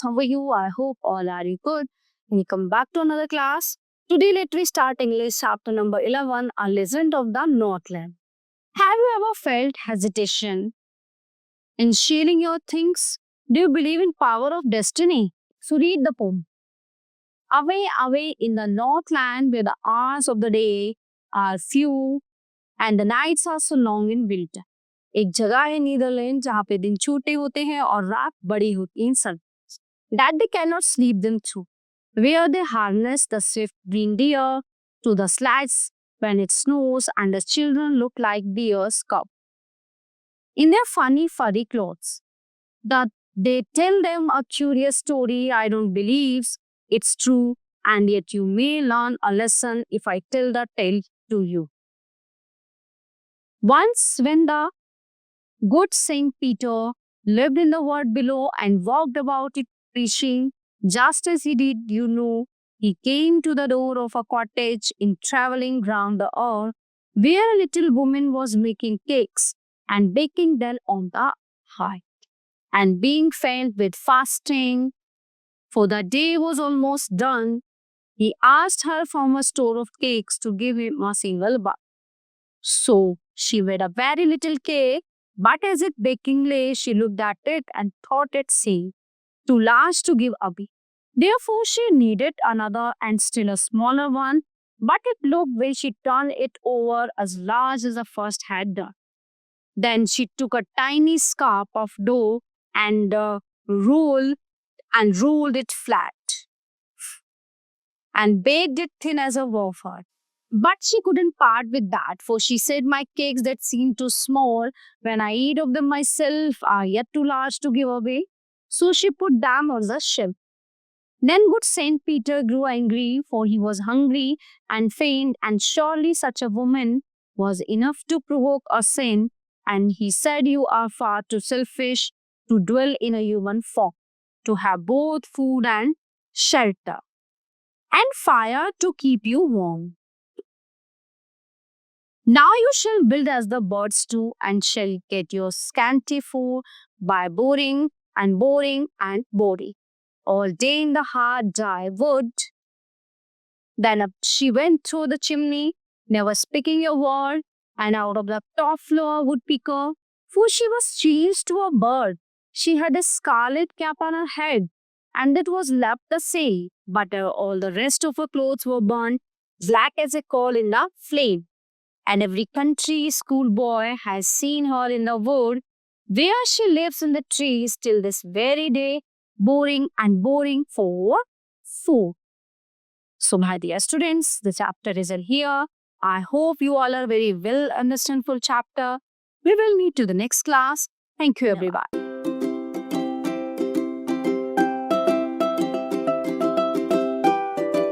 How are you? I hope all are you good. Welcome back to another class. Today, let me start English chapter number 11, A Legend of the Northland. Have you ever felt hesitation in sharing your things? Do you believe in power of destiny? So read the poem. Away, away in the Northland where the hours of the day are few and the nights are so long in winter. एक जगह है Netherlands जहाँ पे दिन छोटे होते हैं और रात बड़ी होती है सर्द. That they cannot sleep them through. Where they harness the swift green deer to the sleds when it snows and the children look like deer's cub. In their funny furry clothes. That they tell them a curious story I don't believe it's true and yet you may learn a lesson if I tell the tale to you. Once when the good Saint Peter lived in the world below and walked about it preaching, just as he did, he came to the door of a cottage in traveling round the earth, where a little woman was making cakes and baking them on the hearth. And being faint with fasting, for the day was almost done, he asked her from a store of cakes to give him a single bite. So she made a very little cake, but as it baking lay, she looked at it and thought it seemed too large to give away. Therefore, she needed another and still a smaller one, but it looked when she turned it over as large as the first had done. Then she took a tiny scarp of dough and rolled it flat and baked it thin as a wafer. But she couldn't part with that, for she said, my cakes that seem too small when I eat of them myself are yet too large to give away. So she put them on the shelf. Then good Saint Peter grew angry, for he was hungry and faint, and surely such a woman was enough to provoke a sin. And he said, you are far too selfish to dwell in a human form, to have both food and shelter, and fire to keep you warm. Now you shall build as the birds do, and shall get your scanty food by boring and boring and boring, all day in the hard dry wood. Then up she went through the chimney, never speaking a word, and out of the top floor woodpecker, for she was changed to a bird. She had a scarlet cap on her head, and that was left the same, but all the rest of her clothes were burnt, black as a coal in the flame. And every country schoolboy has seen her in the wood, where she lives in the trees till this very day, boring and boring for food. So, my dear students, the chapter is in here. I hope you all are very well understand full chapter. We will meet to the next class. Thank you, everybody.